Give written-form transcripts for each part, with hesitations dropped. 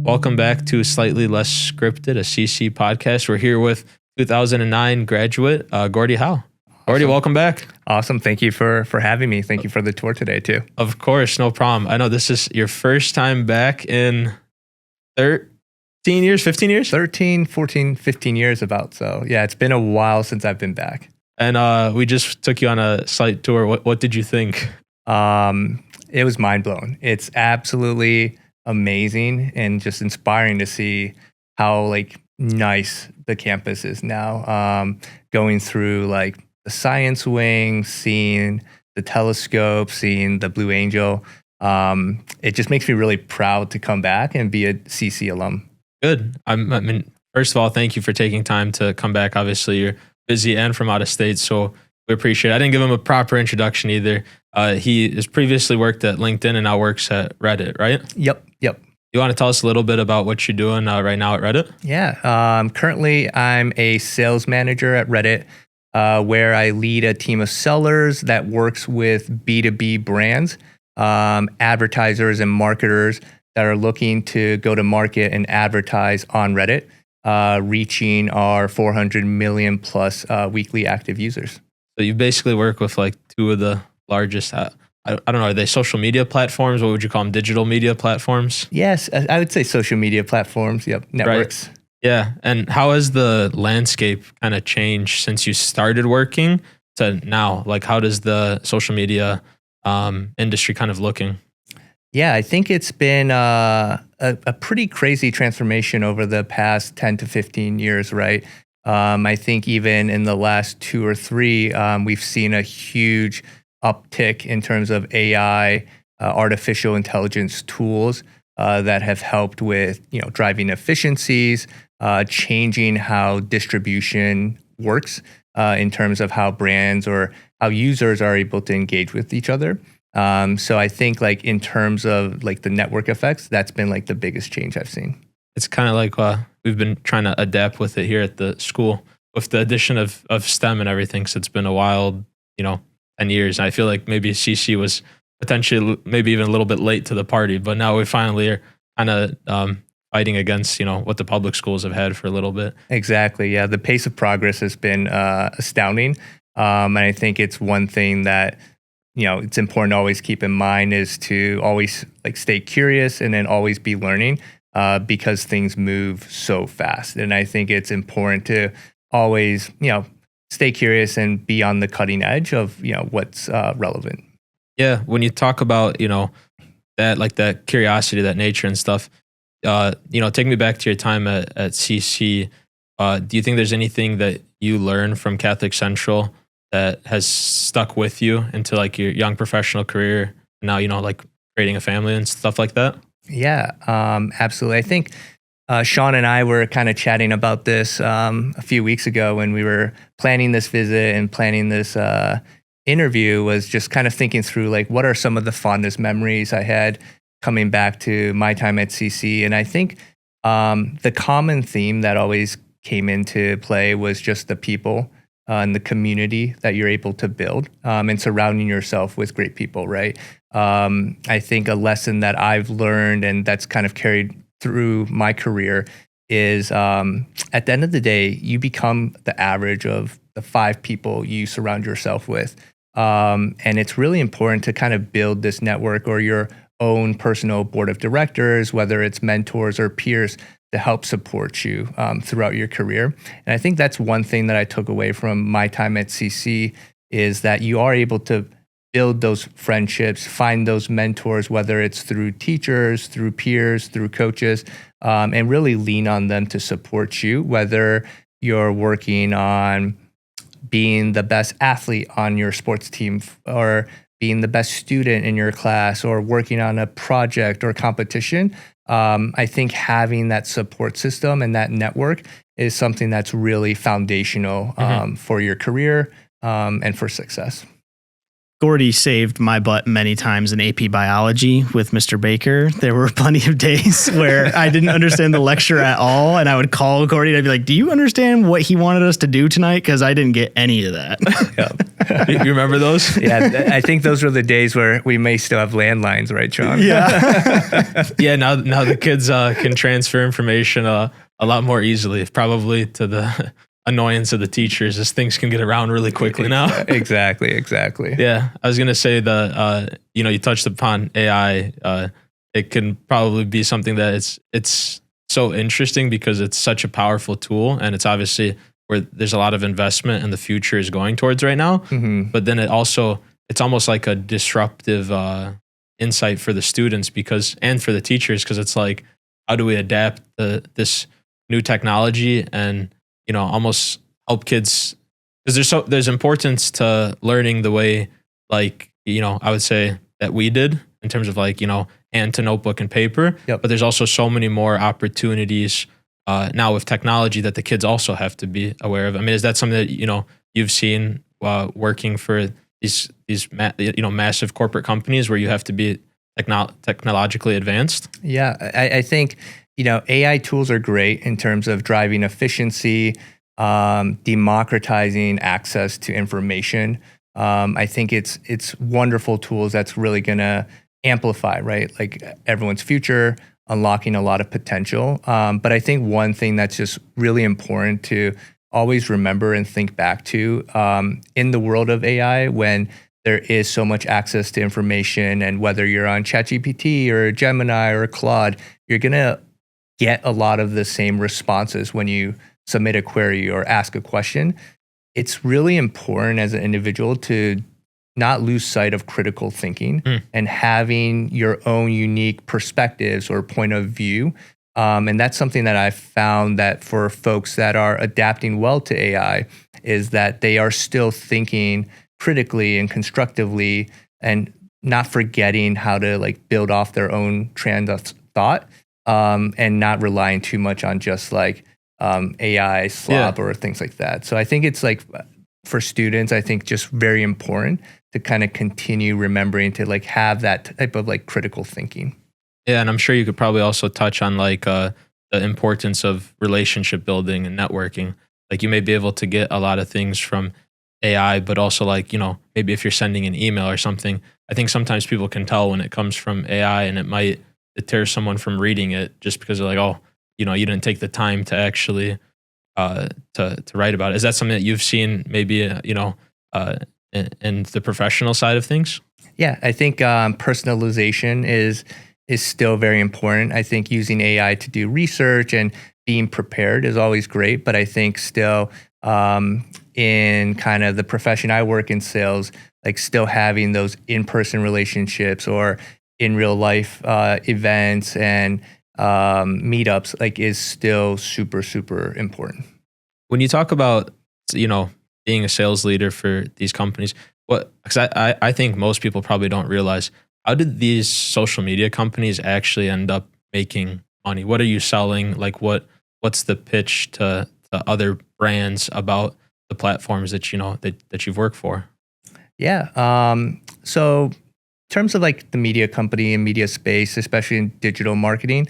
Welcome back to Slightly Less Scripted, a CC podcast. We're here with 2009 graduate, Gordy Howe. Gordy, Awesome. welcome baback. Awesome. Thank you for having me. Thank you for the tour today too. Of course, no problem. I know this is your first time back in 13 years, 15 years? 13, 14, 15 years about. So yeah, it's been a while since I've been back. And we just took you on a site tour. What did you think? It was mind blowing. It's absolutely amazing and just inspiring to see how like nice the campus is now. Going through like the science wing, seeing the telescope, seeing the Blue Angel. It just makes me really proud to come back and be a CC alum. Good. I mean, first of all, thank you for taking time to come back. Obviously, you're busy and from out of state, so we appreciate it. I didn't give him a proper introduction either. He has previously worked at LinkedIn and now works at Reddit, right? Yep. You want to tell us a little bit about what you're doing right now at Reddit? Yeah. Currently, I'm a sales manager at Reddit, where I lead a team of sellers that works with B2B brands, advertisers and marketers that are looking to go to market and advertise on Reddit, reaching our 400 million plus weekly active users. So you basically work with like two of the largest, I don't know, are they social media platforms? What would you call them? Digital media platforms? Yes, I would say social media platforms. Yep, networks. Right. Yeah. And how has the landscape kind of changed since you started working to now? Like, how does the social media industry kind of looking? Yeah, I think it's been a pretty crazy transformation over the past 10 to 15 years, right? I think even in the last 2 or 3, we've seen a huge uptick in terms of AI, artificial intelligence tools that have helped with driving efficiencies, changing how distribution works in terms of how brands or how users are able to engage with each other. So I think like in terms of like the network effects, that's been like the biggest change I've seen. It's kind of like we've been trying to adapt with it here at the school with the addition of STEM and everything. So it's been a wild, 10 years. And I feel like maybe CC was potentially maybe even a little bit late to the party, but now we finally are kind of fighting against, what the public schools have had for a little bit. Exactly. Yeah. The pace of progress has been astounding. And I think it's one thing that, it's important to always keep in mind is to always like stay curious and then always be learning because things move so fast. And I think it's important to always, stay curious and be on the cutting edge of, what's relevant. Yeah. When you talk about, that, like that curiosity, that nature and stuff, take me back to your time at CC. Do you think there's anything that you learned from Catholic Central that has stuck with you into like your young professional career now, like creating a family and stuff like that? Yeah, absolutely. I think Sean and I were kind of chatting about this a few weeks ago when we were planning this visit and planning this interview, was just kind of thinking through like what are some of the fondest memories I had coming back to my time at CC. And I think the common theme that always came into play was just the people and the community that you're able to build and surrounding yourself with great people, right? I think a lesson that I've learned and that's kind of carried through my career is at the end of the day, you become the average of the 5 people you surround yourself with. And it's really important to kind of build this network or your own personal board of directors, whether it's mentors or peers, to help support you throughout your career. And I think that's one thing that I took away from my time at CC is that you are able to build those friendships, find those mentors, whether it's through teachers, through peers, through coaches, and really lean on them to support you, whether you're working on being the best athlete on your sports team or being the best student in your class or working on a project or competition. I think having that support system and that network is something that's really foundational for your career and for success. Gordy saved my butt many times in AP biology with Mr. Baker. There were plenty of days where I didn't understand the lecture at all. And I would call Gordy and I'd be like, do you understand what he wanted us to do tonight? Because I didn't get any of that. You remember those? Yeah, I think those were the days where we may still have landlines, right, Sean? Yeah. Yeah, now the kids can transfer information a lot more easily, probably to the annoyance of the teachers, as things can get around really quickly now. Exactly. Yeah, I was gonna say you touched upon AI. It can probably be something that it's so interesting because it's such a powerful tool, and it's obviously where there's a lot of investment and the future is going towards right now. Mm-hmm. But then it's almost like a disruptive insight for the students and for the teachers, because it's like, how do we adapt this new technology and almost help kids, because there's importance to learning the way, like, I would say that we did in terms of like, hand to notebook and paper. Yep. But there's also so many more opportunities now with technology that the kids also have to be aware of. I mean, is that something that, you've seen working for these massive corporate companies where you have to be technologically advanced? Yeah, I think, AI tools are great in terms of driving efficiency, democratizing access to information. I think it's wonderful tools that's really going to amplify, right? Like everyone's future, unlocking a lot of potential. But I think one thing that's just really important to always remember and think back to in the world of AI, when there is so much access to information, and whether you're on ChatGPT or Gemini or Claude, you're going to get a lot of the same responses when you submit a query or ask a question. It's really important as an individual to not lose sight of critical thinking and having your own unique perspectives or point of view. And that's something that I've found that for folks that are adapting well to AI is that they are still thinking critically and constructively and not forgetting how to like build off their own trend of thought, and not relying too much on just like AI slop or things like that. So I think it's like for students, I think just very important to kind of continue remembering to like have that type of like critical thinking. Yeah, and I'm sure you could probably also touch on like the importance of relationship building and networking. Like you may be able to get a lot of things from AI, but also like, maybe if you're sending an email or something, I think sometimes people can tell when it comes from AI, and it might deter someone from reading it just because they're like, oh, you didn't take the time to actually to write about it. Is that something that you've seen maybe, in the professional side of things? Yeah, I think personalization is still very important. I think using AI to do research and being prepared is always great, but I think still in kind of the profession I work in, sales, like still having those in-person relationships or in real life events and meetups like is still super, super important. When you talk about, being a sales leader for these companies, because I think most people probably don't realize, how did these social media companies actually end up making money? What are you selling? Like what's the pitch to other brands about the platforms that that you've worked for? Yeah. So in terms of like the media company and media space, especially in digital marketing,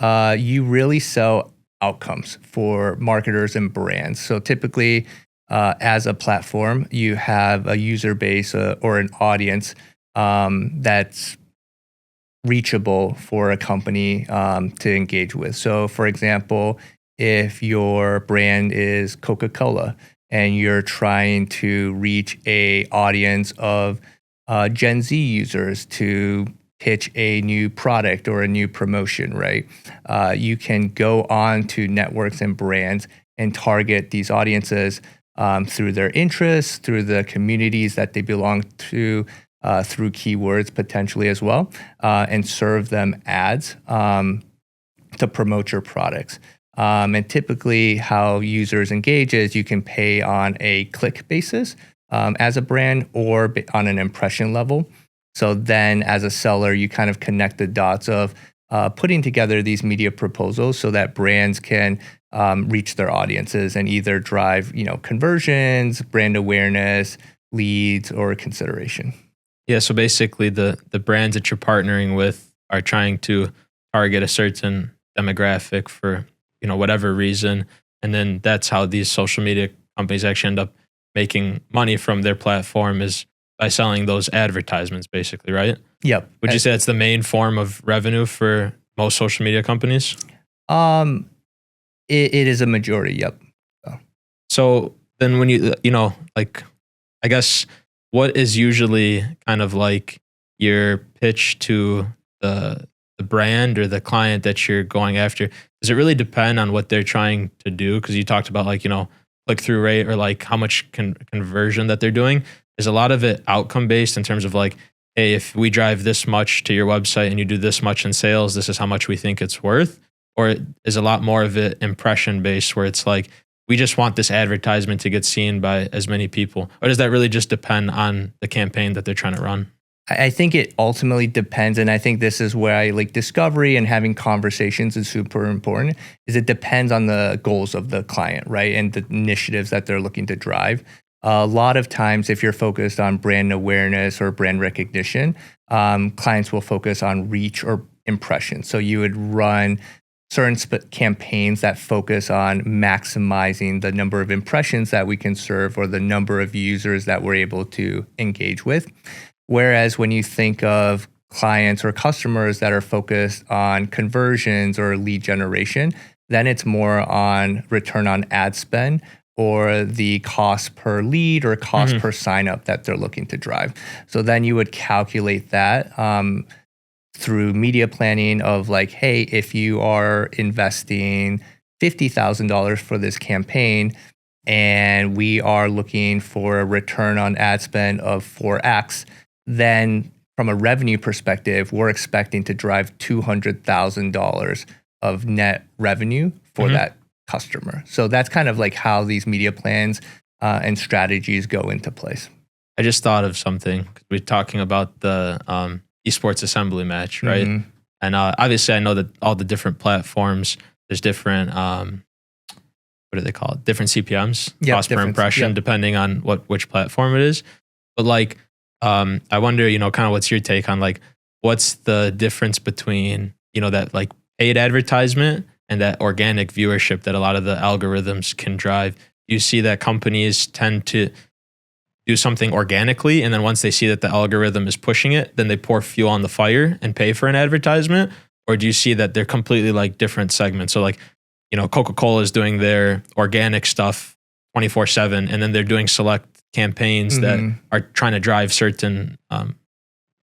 you really sell outcomes for marketers and brands. So typically, as a platform, you have a user base or an audience that's reachable for a company to engage with. So for example, if your brand is Coca-Cola and you're trying to reach a audience of Gen Z users to pitch a new product or a new promotion, right? You can go on to networks and brands and target these audiences through their interests, through the communities that they belong to, through keywords potentially as well, and serve them ads to promote your products. And typically how users engage is you can pay on a click basis as a brand or on an impression level. So then as a seller, you kind of connect the dots of putting together these media proposals so that brands can reach their audiences and either drive, conversions, brand awareness, leads, or consideration. Yeah, so basically the brands that you're partnering with are trying to target a certain demographic for, whatever reason. And then that's how these social media companies actually end up making money from their platform is by selling those advertisements basically, right? Yep. Would you say that's the main form of revenue for most social media companies? It is a majority. Yep. So then when like, I guess what is usually kind of like your pitch to the brand or the client that you're going after? Does it really depend on what they're trying to do? Because you talked about like, click through rate or like how much conversion that they're doing. Is a lot of it outcome based in terms of like, hey, if we drive this much to your website and you do this much in sales, this is how much we think it's worth? Or is a lot more of it impression based where it's like, we just want this advertisement to get seen by as many people? Or does that really just depend on the campaign that they're trying to run? I think it ultimately depends. And I think this is where I like discovery and having conversations is super important, is it depends on the goals of the client, right? And the initiatives that they're looking to drive. A lot of times, if you're focused on brand awareness or brand recognition, clients will focus on reach or impression. So you would run certain campaigns that focus on maximizing the number of impressions that we can serve or the number of users that we're able to engage with. Whereas when you think of clients or customers that are focused on conversions or lead generation, then it's more on return on ad spend or the cost per lead or cost per sign up that they're looking to drive. So then you would calculate that through media planning of like, hey, if you are investing $50,000 for this campaign and we are looking for a return on ad spend of 4x, then from a revenue perspective, we're expecting to drive $200,000 of net revenue for that customer. So that's kind of like how these media plans and strategies go into place. I just thought of something. We're talking about the esports assembly match, right? And obviously I know that all the different platforms, there's different, what do they call it? Different CPMs, cost per impression, depending on which platform it is. But like, I wonder, kind of what's your take on like, what's the difference between, that like paid advertisement and that organic viewership that a lot of the algorithms can drive? Do you see that companies tend to do something organically, and then once they see that the algorithm is pushing it, then they pour fuel on the fire and pay for an advertisement? Or do you see that they're completely like different segments? So like, Coca-Cola is doing their organic stuff 24/7, and then they're doing select campaigns that are trying to drive certain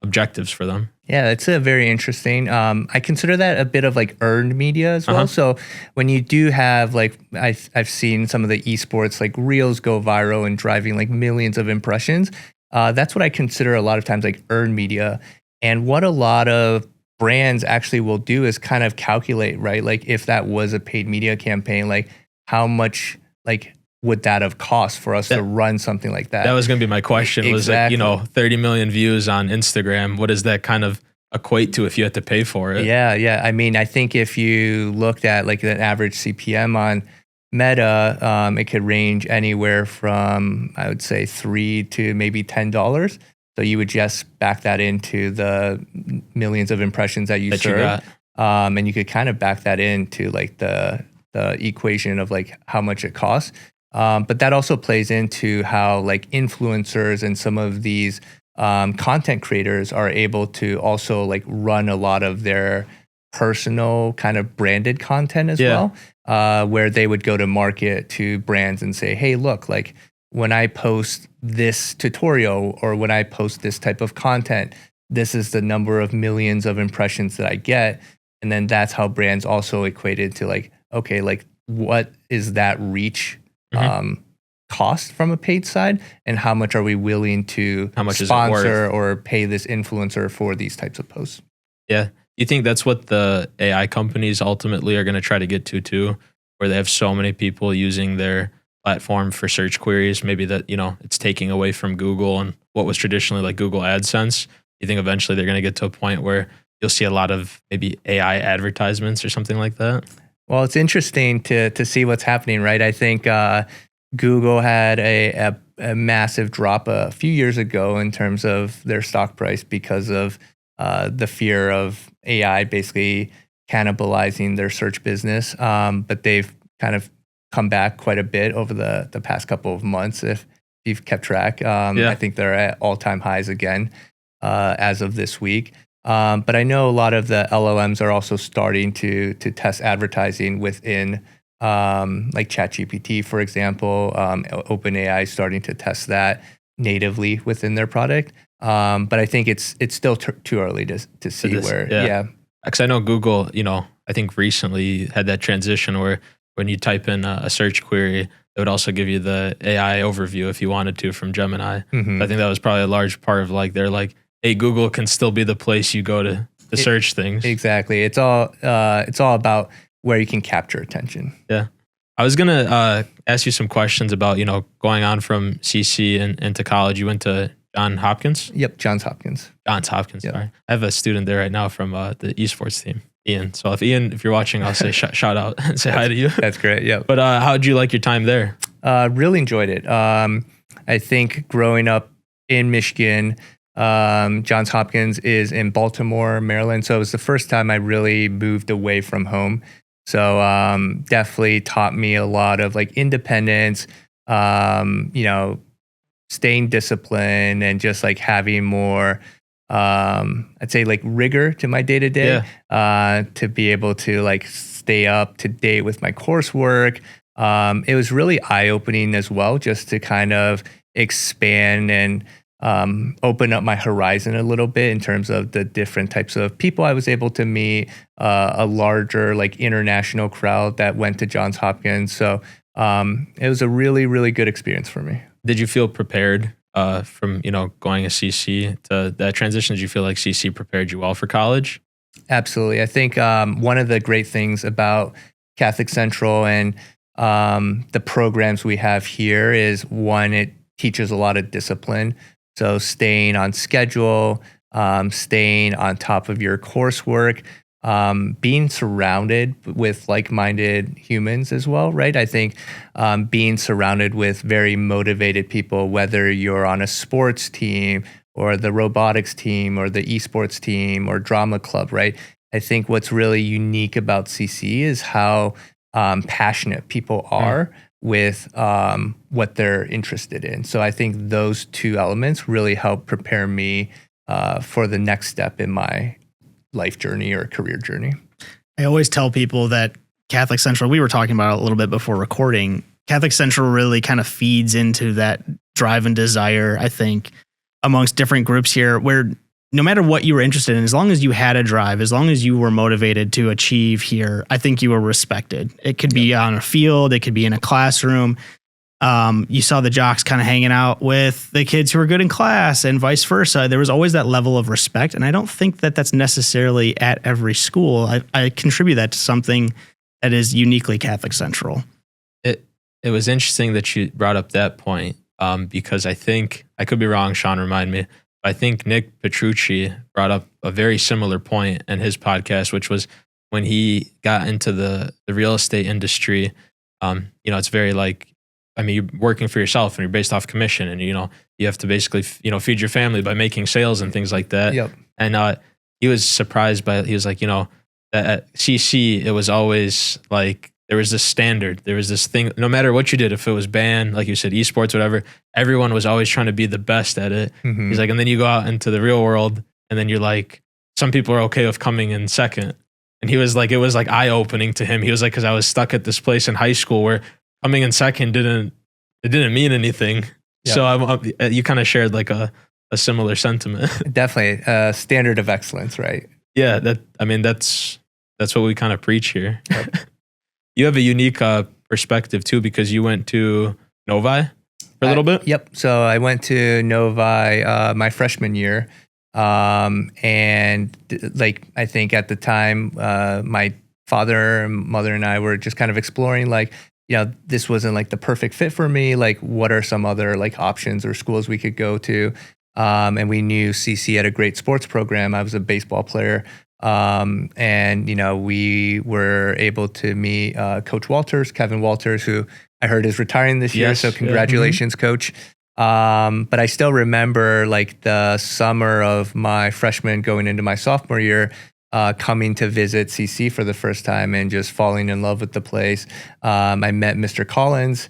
objectives for them. Yeah, it's a very interesting. I consider that a bit of like earned media as well. So when you do have like, I've seen some of the esports like reels go viral and driving like millions of impressions. That's what I consider a lot of times like earned media. And what a lot of brands actually will do is kind of calculate, right? Like if that was a paid media campaign, like how much like would that have cost for us to run something like that? That was going to be my question. Exactly. Was like, 30 million views on Instagram. What does that kind of equate to if you had to pay for it? Yeah. I mean, I think if you looked at like an average CPM on Meta, it could range anywhere from, I would say, $3 to maybe $10. So you would just back that into the millions of impressions that you serve. And you could kind of back that into like the equation of like how much it costs. But that also plays into how like influencers and some of these content creators are able to also like run a lot of their personal kind of branded content as well, where they would go to market to brands and say, hey, look, like when I post this tutorial or when I post this type of content, this is the number of millions of impressions that I get. And then that's how brands also equated to like, okay, like what is that reach cost from a paid side, and how much are we willing to sponsor or pay this influencer for these types of posts? Yeah. You think that's what the AI companies ultimately are going to try to get to too, where they have so many people using their platform for search queries, maybe that, it's taking away from Google and what was traditionally like Google AdSense? You think eventually they're going to get to a point where you'll see a lot of maybe AI advertisements or something like that? Well, it's interesting to see what's happening, right? I think Google had a massive drop a few years ago in terms of their stock price because of the fear of AI basically cannibalizing their search business. But they've kind of come back quite a bit over the past couple of months, if you've kept track. I think they're at all-time highs again as of this week. But I know a lot of the LLMs are also starting to test advertising within like ChatGPT, for example. OpenAI is starting to test that natively within their product. But I think it's still too early to see where, Because I know Google, I think recently had that transition where when you type in a search query, it would also give you the AI overview if you wanted to from Gemini. Mhm. I think that was probably a large part of like, they're like, hey, Google can still be the place you go to search things. Exactly. It's all about where you can capture attention. Yeah. I was going to ask you some questions about, going on from CC and into college. You went to Johns Hopkins? Yep, Johns Hopkins. Johns Hopkins, Yep. sorry. I have a student there right now from the esports team, Ian. So if you're watching, I'll say shout out and say hi to you. That's great, yeah. But how did you like your time there? Really enjoyed it. I think growing up in Michigan, Johns Hopkins is in Baltimore, Maryland. So it was the first time I really moved away from home. So definitely taught me a lot of like independence, staying disciplined and just like having more, I'd say like rigor to my day to day, to be able to like stay up to date with my coursework. It was really eye opening as well, just to kind of expand and open up my horizon a little bit in terms of the different types of people I was able to meet, a larger like international crowd that went to Johns Hopkins. So it was a really, really good experience for me. Did you feel prepared from, going to CC to that transition? Did you feel like CC prepared you well for college? Absolutely. I think one of the great things about Catholic Central and the programs we have here is, one, it teaches a lot of discipline. So staying on schedule, staying on top of your coursework, being surrounded with like-minded humans as well, right? I think being surrounded with very motivated people, whether you're on a sports team or the robotics team or the esports team or drama club, right? I think what's really unique about CC is how passionate people are with what they're interested in. So I think those two elements really help prepare me for the next step in my life journey or career journey. I always tell people that Catholic Central, we were talking about it a little bit before recording, Catholic Central really kind of feeds into that drive and desire, I think, amongst different groups here, where no matter what you were interested in, as long as you had a drive, as long as you were motivated to achieve here, I think you were respected. It could be on a field, it could be in a classroom. You saw the jocks kind of hanging out with the kids who were good in class and vice versa. There was always that level of respect. And I don't think that that's necessarily at every school. I contribute that to something that is uniquely Catholic Central. It was interesting that you brought up that point because I think, I could be wrong, Sean, remind me, I think Nick Petrucci brought up a very similar point in his podcast, which was when he got into the real estate industry. It's very like, you're working for yourself and you're based off commission, and you have to basically feed your family by making sales and things like that. Yep. And he was surprised by it. He was like, that at CC it was always like there was this standard, there was this thing. No matter what you did, if it was band, like you said, esports, whatever, everyone was always trying to be the best at it. Mm-hmm. He's like, and then you go out into the real world, and then you're like, some people are okay with coming in second. And he was like, it was like eye opening to him. He was like, because I was stuck at this place in high school where coming in second didn't mean anything. Yeah. So you kind of shared like a similar sentiment. Definitely a standard of excellence, right? Yeah, that's what we kind of preach here. Yep. You have a unique perspective too, because you went to Novi for a little bit. Yep. So I went to Novi my freshman year, and I think at the time my father and mother and I were just kind of exploring this wasn't like the perfect fit for me. Like, what are some other like options or schools we could go to? And we knew CC had a great sports program. I was a baseball player. And we were able to meet Coach Walters, Kevin Walters, who I heard is retiring this year. Yes, So yeah. congratulations, coach. But I still remember like the summer of my freshman going into my sophomore year, coming to visit CC for the first time and just falling in love with the place. I met Mr. Collins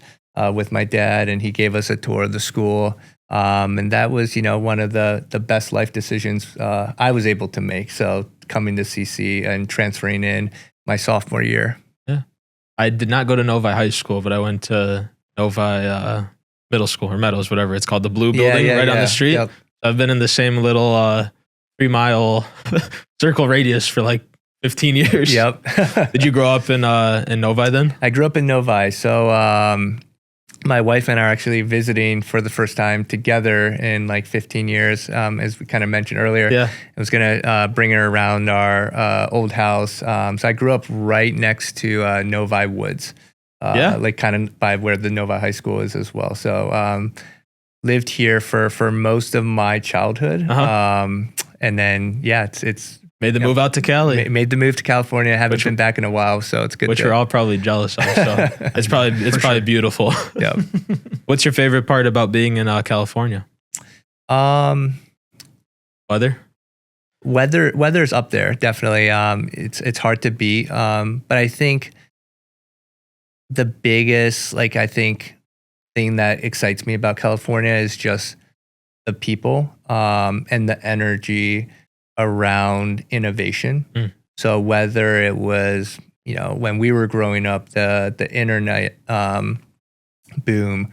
with my dad, and he gave us a tour of the school. And that was, one of the best life decisions I was able to make. So coming to CC and transferring in my sophomore year. Yeah. I did not go to Novi High School, but I went to Novi Middle School or Meadows, whatever it's called, the blue building right on the street. Yep. I've been in the same little 3-mile circle radius for like 15 years. Yep. Did you grow up in Novi then? I grew up in Novi. So my wife and I are actually visiting for the first time together in like 15 years, as we kind of mentioned earlier. Yeah. I was going to bring her around our old house. So I grew up right next to Novi Woods. Like kind of by where the Novi High School is as well. So lived here for most of my childhood. And then, it's made the move out to Cali. Made the move to California. I haven't been back in a while, so it's good. Which we're all probably jealous of. So it's probably beautiful. Yeah. What's your favorite part about being in California? Weather. Weather's up there, definitely. It's hard to beat. But I think the biggest, thing that excites me about California is just the people, and the energy around innovation. So whether it was, when we were growing up, the internet boom,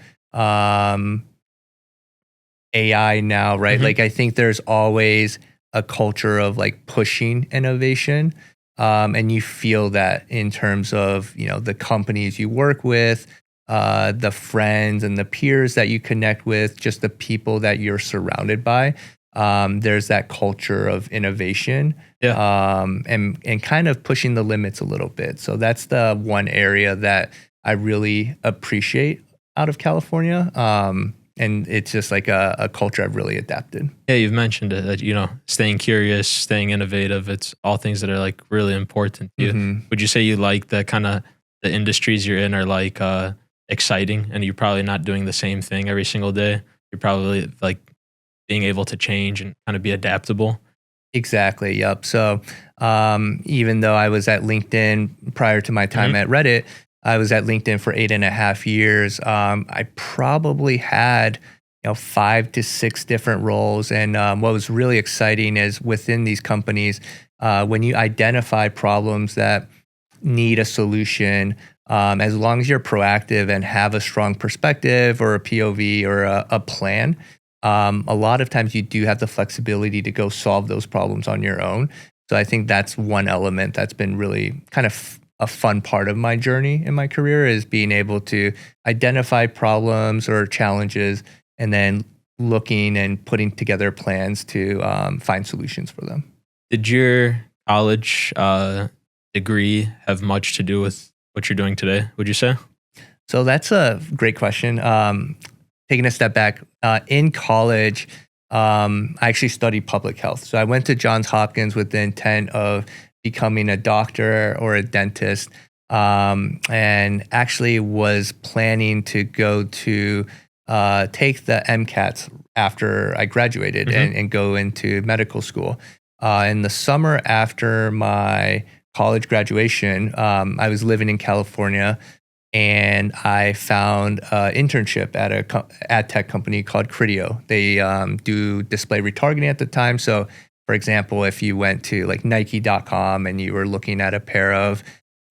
AI now, right? Like I think there's always a culture of like pushing innovation. And you feel that in terms of, the companies you work with, the friends and the peers that you connect with, just the people that you're surrounded by. There's that culture of innovation, and kind of pushing the limits a little bit. So that's the one area that I really appreciate out of California. And it's just like a culture I've really adapted. Yeah, you've mentioned it, that, staying curious, staying innovative, it's all things that are like really important to you. Would you say you like the kind of the industries you're in are like exciting, and you're probably not doing the same thing every single day? You're probably like being able to change and kind of be adaptable. Exactly. Yep. So even though I was at LinkedIn prior to my time at Reddit, I was at LinkedIn for 8.5 years. I probably had 5 to 6 different roles. And what was really exciting is within these companies, when you identify problems that need a solution, as long as you're proactive and have a strong perspective or a POV or a plan, a lot of times you do have the flexibility to go solve those problems on your own. So I think that's one element that's been really kind of a fun part of my journey in my career, is being able to identify problems or challenges and then looking and putting together plans to find solutions for them. Did your college degree have much to do with what you're doing today, would you say? So that's a great question. Taking a step back, in college, I actually studied public health. So I went to Johns Hopkins with the intent of becoming a doctor or a dentist, and actually was planning to go to take the MCATs after I graduated and go into medical school. In the summer after my college graduation, I was living in California, and I found an internship at a ad tech company called Criteo. They do display retargeting at the time. So, for example, if you went to like Nike.com and you were looking at a pair of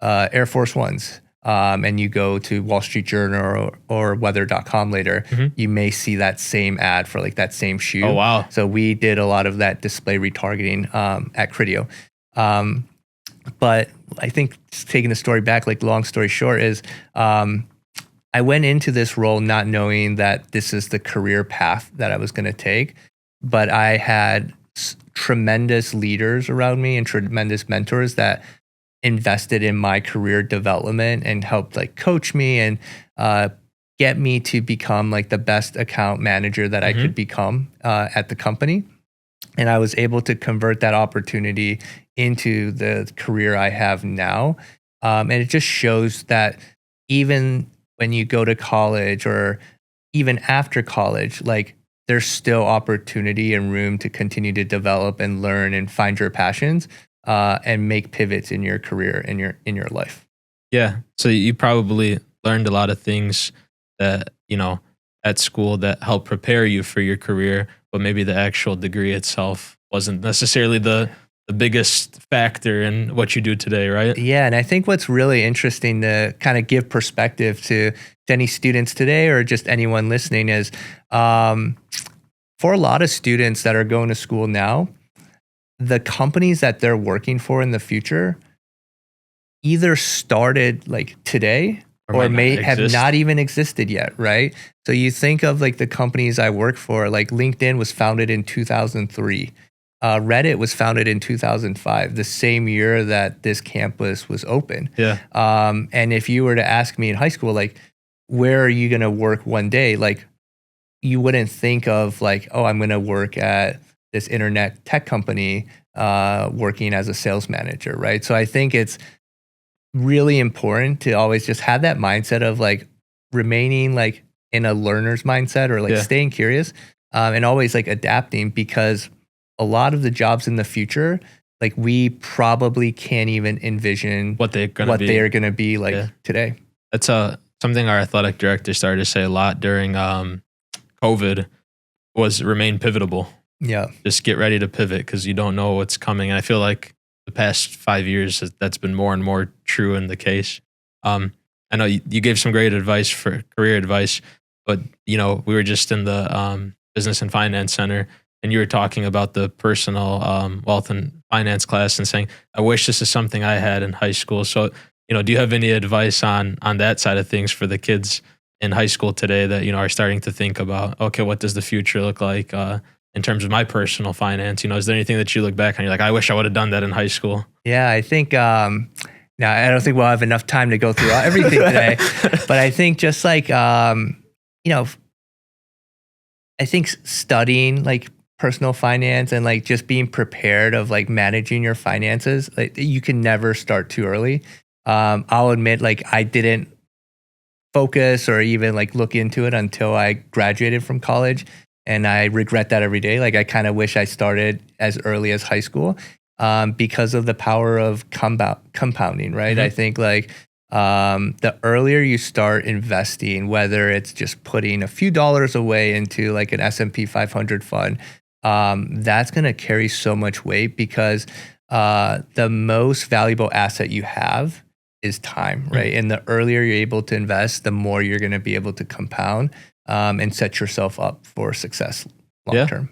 Air Force Ones, and you go to Wall Street Journal or Weather.com later, you may see that same ad for like that same shoe. Oh, wow. So we did a lot of that display retargeting at Criteo. But I think taking the story back, like long story short, is I went into this role not knowing that this is the career path that I was going to take, but I had tremendous leaders around me and tremendous mentors that invested in my career development and helped like coach me and get me to become like the best account manager that I could become at the company. And I was able to convert that opportunity into the career I have now. And it just shows that even when you go to college or even after college, like there's still opportunity and room to continue to develop and learn and find your passions and make pivots in your career in your life. Yeah. So you probably learned a lot of things that, you know, at school that helped prepare you for your career, but maybe the actual degree itself wasn't necessarily the biggest factor in what you do today, right? Yeah, and I think what's really interesting to kind of give perspective to any students today or just anyone listening is for a lot of students that are going to school now, the companies that they're working for in the future either started like today or may have not even existed yet, right? So you think of like the companies I work for, like LinkedIn was founded in 2003. Reddit was founded in 2005, the same year that this campus was open. Yeah. And if you were to ask me in high school, like, where are you going to work one day? Like, you wouldn't think of like, oh, I'm going to work at this internet tech company working as a sales manager, right? So I think it's really important to always just have that mindset of like remaining like in a learner's mindset or like staying curious and always like adapting, because a lot of the jobs in the future, like we probably can't even envision what they are going to be like today. That's something our athletic director started to say a lot during COVID was remain pivotable. Yeah. Just get ready to pivot because you don't know what's coming. And I feel like the past 5 years, that's been more and more true in the case. I know you gave some great advice for career advice, but you know, we were just in the business and finance center and you were talking about the personal wealth and finance class and saying, I wish this is something I had in high school. So, you know, do you have any advice on that side of things for the kids in high school today that, you know, are starting to think about, okay, what does the future look like in terms of my personal finance? You know, is there anything that you look back and you're like, I wish I would have done that in high school? Yeah, I think, now I don't think we'll have enough time to go through everything today, but I think just like, you know, I think studying like personal finance and like just being prepared of like managing your finances, like you can never start too early. I'll admit, like I didn't focus or even like look into it until I graduated from college. And I regret that every day. Like I kind of wish I started as early as high school because of the power of compounding, right? I think like the earlier you start investing, whether it's just putting a few dollars away into like an S&P 500 fund, that's going to carry so much weight because the most valuable asset you have is time, right? And the earlier you're able to invest, the more you're going to be able to compound and set yourself up for success long term.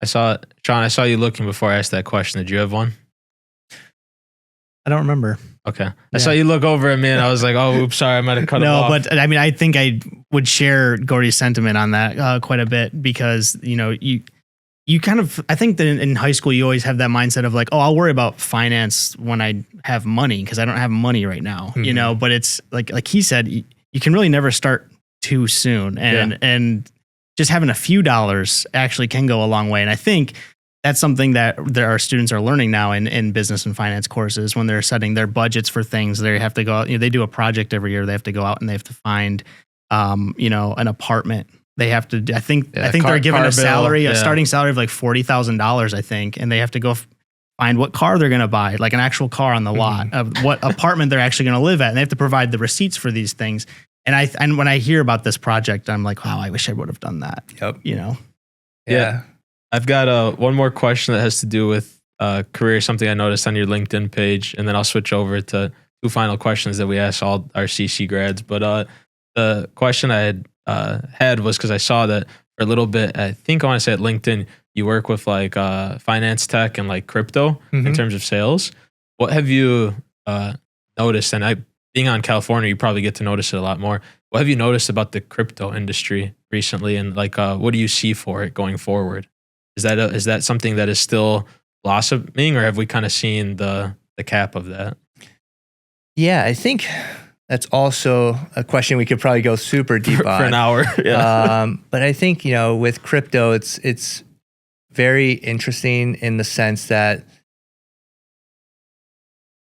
Sean, I saw you looking before I asked that question. Did you have one? I don't remember. Okay. I saw you look over at me and I was like, oh, oops, sorry, I might have cut him off. No, but I mean, I think I would share Gordy's sentiment on that quite a bit because, you know, you kind of, I think that in high school, you always have that mindset of like, oh, I'll worry about finance when I have money because I don't have money right now, you know, but it's like he said, you can really never start too soon. And just having a few dollars actually can go a long way. And I think that's something that our students are learning now in business and finance courses when they're setting their budgets for things. They have to go out, you know, they do a project every year. They have to go out and they have to find, you know, an apartment. They have to, I think they're given a salary, a starting salary of like $40,000, I think. And they have to go find what car they're going to buy, like an actual car on the lot of what apartment they're actually going to live at. And they have to provide the receipts for these things. And when I hear about this project, I'm like, wow, I wish I would have done that. Yep. You know? Yeah. I've got one more question that has to do with career, something I noticed on your LinkedIn page, and then I'll switch over to two final questions that we ask all our CC grads. But the question I had was because I saw that for a little bit, I think I want to say at LinkedIn, you work with like finance tech and like crypto in terms of sales. What have you noticed? And being on California, you probably get to notice it a lot more. What have you noticed about the crypto industry recently? And like, what do you see for it going forward? Is that something that is still blossoming, or have we kind of seen the cap of that? Yeah, I think that's also a question we could probably go super deep on for an hour. Yeah. But I think, you know, with crypto, it's very interesting in the sense that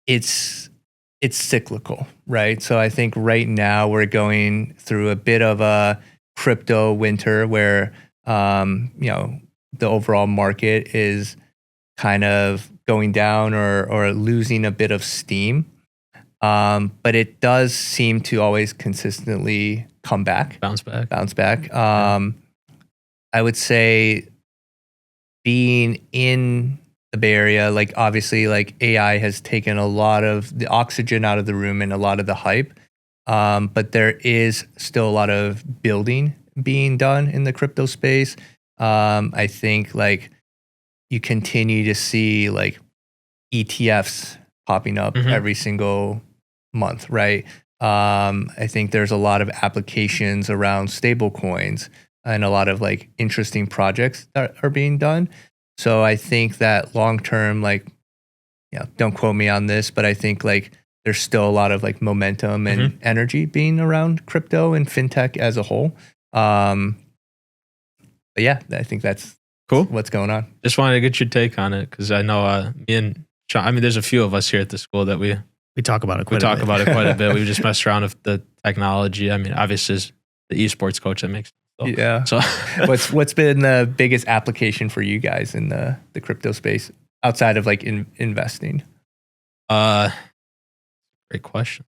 it's it's cyclical, right? So I think right now we're going through a bit of a crypto winter where, the overall market is kind of going down or losing a bit of steam. But it does seem to always consistently come back. Bounce back. I would say being in the Bay Area, like obviously like AI has taken a lot of the oxygen out of the room and a lot of the hype. But there is still a lot of building being done in the crypto space. I think like you continue to see like ETFs popping up every single month, right? I think there's a lot of applications around stable coins and a lot of like interesting projects that are being done. So I think that long term, like, don't quote me on this, but I think like there's still a lot of like momentum and energy being around crypto and fintech as a whole. But yeah, I think that's cool. What's going on. Just wanted to get your take on it because I know me and Sean, I mean, there's a few of us here at the school that we talk about it. We talk about it quite a bit. We just mess around with the technology. I mean, obviously, as the esports coach, that makes sense. Yeah. So, what's been the biggest application for you guys in the crypto space outside of like investing? Great question.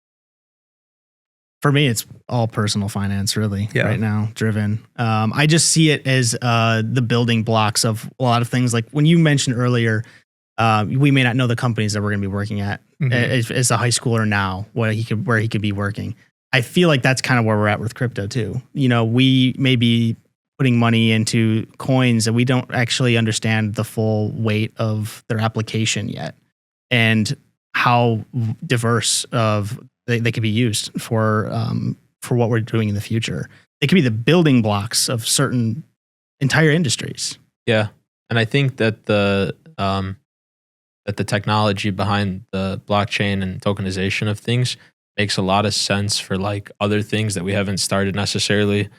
For me, it's all personal finance, really, right now, driven. I just see it as the building blocks of a lot of things. Like when you mentioned earlier, we may not know the companies that we're going to be working at as a high schooler now, where he could be working. I feel like that's kind of where we're at with crypto too. We may be putting money into coins that we don't actually understand the full weight of their application yet, and how diverse they could be used for what we're doing in the future. They could be the building blocks of certain entire industries. Yeah, and I think that the technology behind the blockchain and tokenization of things makes a lot of sense for like other things that we haven't started necessarily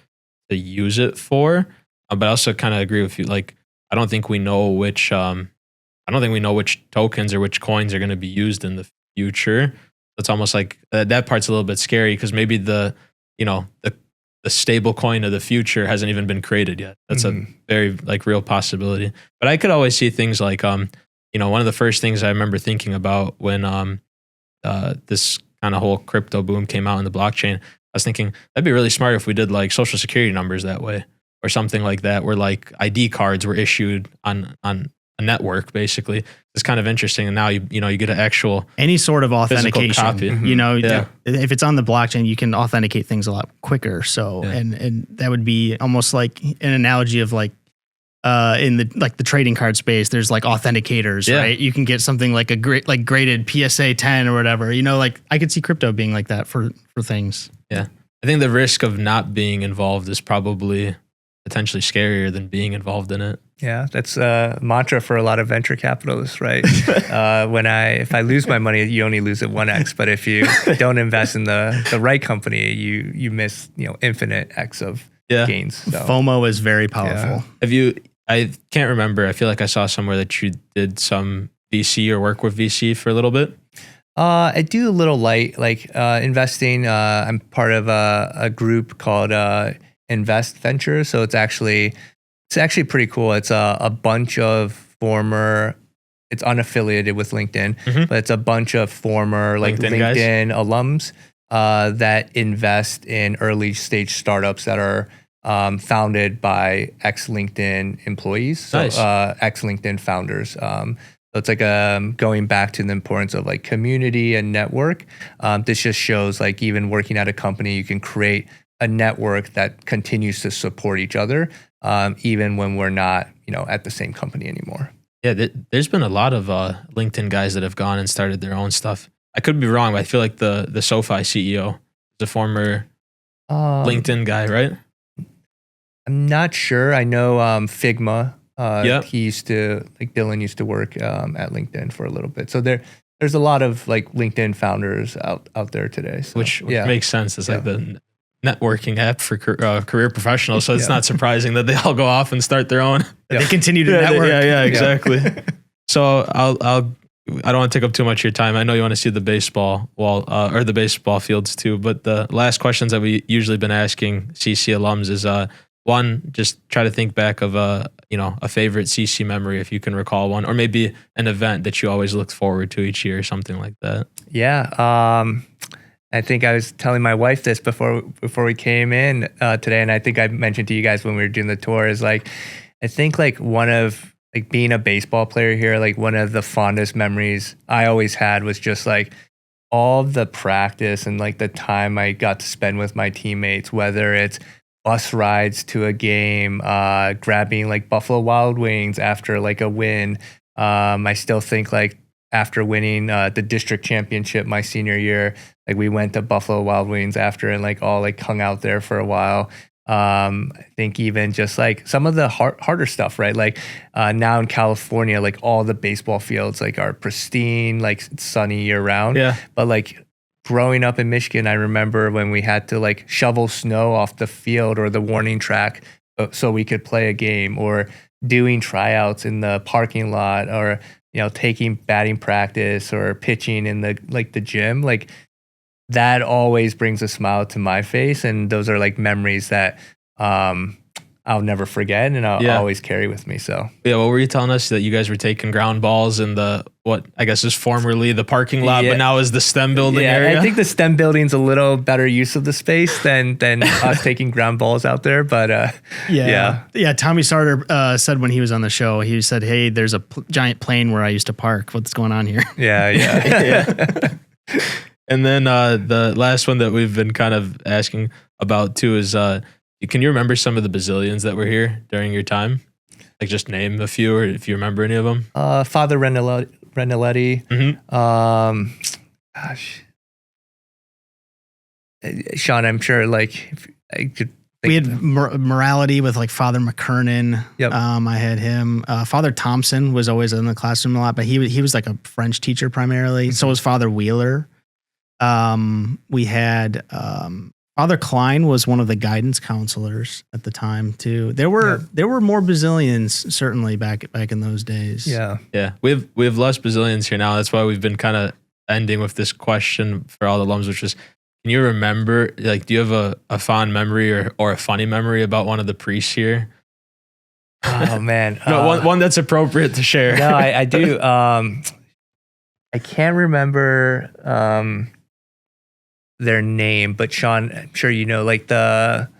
to use it for. But I also kind of agree with you. Like, I don't think we know which tokens or which coins are going to be used in the future. It's almost like that part's a little bit scary because maybe the stable coin of the future hasn't even been created yet. That's a very like real possibility. But I could always see things like, one of the first things I remember thinking about when this kind of whole crypto boom came out in the blockchain, I was thinking that'd be really smart if we did like social security numbers that way or something like that, where like ID cards were issued on a network. Basically, it's kind of interesting. And now you get an actual any sort of authentication copy. If it's on the blockchain, you can authenticate things a lot quicker. So and that would be almost like an analogy of like in the trading card space, there's like authenticators, right? You can get something like a graded PSA 10 or whatever. Like I could see crypto being like that for things. Yeah, I think the risk of not being involved is probably potentially scarier than being involved in it. Yeah, that's a mantra for a lot of venture capitalists, right? If I lose my money, you only lose it 1x, but if you don't invest in the right company, you miss infinite x of gains. So. FOMO is very powerful. Yeah. I can't remember. I feel like I saw somewhere that you did some VC or work with VC for a little bit. I do a little light investing. I'm part of a group called Invest Venture, so it's actually pretty cool. It's a bunch of it's unaffiliated with LinkedIn, but it's a bunch of former LinkedIn alums that invest in early stage startups that are founded by ex-LinkedIn employees, so nice. Ex-LinkedIn founders. So it's like going back to the importance of like community and network. This just shows like even working at a company, you can create a network that continues to support each other, even when we're not, at the same company anymore. Yeah, there's been a lot of LinkedIn guys that have gone and started their own stuff. I could be wrong, but I feel like the SoFi CEO is a former LinkedIn guy, right? I'm not sure. I know Figma. He used to Dylan used to work at LinkedIn for a little bit. So there's a lot of like LinkedIn founders out there today. So, which makes sense. It's like the networking app for career professionals. So it's not surprising that they all go off and start their own. They continue to network. Yeah, exactly. So I'll I don't want to take up too much of your time. I know you want to see the baseball wall or the baseball fields too. But the last questions that we usually been asking CC alums is one, just try to think back of a favorite CC memory if you can recall one, or maybe an event that you always look forward to each year, or something like that. Yeah. I think I was telling my wife this before we came in today, and I think I mentioned to you guys when we were doing the tour is like, I think like one of like being a baseball player here, like one of the fondest memories I always had was just like all the practice and like the time I got to spend with my teammates, whether it's bus rides to a game, grabbing like Buffalo Wild Wings after like a win. I still think like after winning the district championship my senior year, like we went to Buffalo Wild Wings after and like all like hung out there for a while. I think even just like some of the harder stuff, right? Like now in California, like all the baseball fields like are pristine, like sunny year round. Yeah. But like growing up in Michigan, I remember when we had to like shovel snow off the field or the warning track so we could play a game, or doing tryouts in the parking lot, or taking batting practice or pitching in the gym. Like that always brings a smile to my face, and those are like memories that I'll never forget, and I'll always carry with me. So yeah, what were you telling us that you guys were taking ground balls in the what I guess is formerly the parking lot, but now is the STEM building area? I think the STEM building's a little better use of the space than us taking ground balls out there. But Tommy Sarter said when he was on the show, he said, "Hey, there's a giant plane where I used to park. What's going on here?" Yeah. And then the last one that we've been kind of asking about too is, can you remember some of the bazillions that were here during your time? Like just name a few, or if you remember any of them. Father Renaletti. Mm-hmm. Sean, I'm sure like if I could. We had morality with like Father McKernan. Yep. I had him. Father Thompson was always in the classroom a lot, but he was like a French teacher primarily. So was Father Wheeler. We had Father Klein was one of the guidance counselors at the time too. There were more bazillions certainly back in those days. Yeah. We have less bazillions here now. That's why we've been kind of ending with this question for all the alums, which is, can you remember, like, do you have a fond memory or a funny memory about one of the priests here? Oh man. No, one that's appropriate to share. No, I do. I can't remember their name, but Sean, I'm sure you know, like the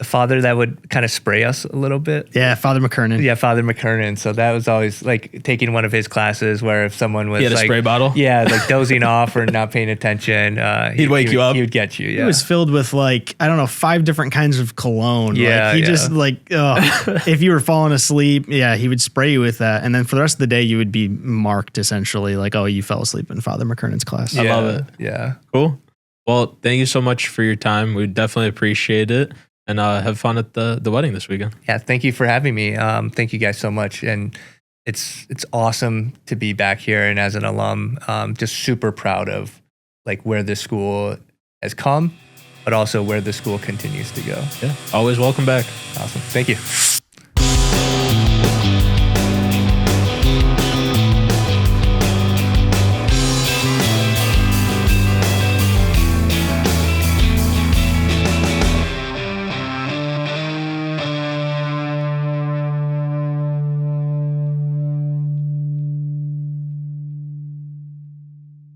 father that would kind of spray us a little bit. Yeah, Father McKernan. Yeah, Father McKernan. So that was always like taking one of his classes where if someone was he had like a spray bottle. Yeah, like dozing off or not paying attention, he'd wake you up. He would get you. Yeah. It was filled with like, I don't know, 5 different kinds of cologne. Yeah, like, he just like, if you were falling asleep, he would spray you with that. And then for the rest of the day, you would be marked essentially like, oh, you fell asleep in Father McKernan's class. I love it. Yeah. Cool. Well, thank you so much for your time. We definitely appreciate it. And have fun at the wedding this weekend. Yeah, thank you for having me. Thank you guys so much. And it's awesome to be back here. And as an alum, just super proud of like where this school has come, but also where the school continues to go. Yeah, always welcome back. Awesome. Thank you.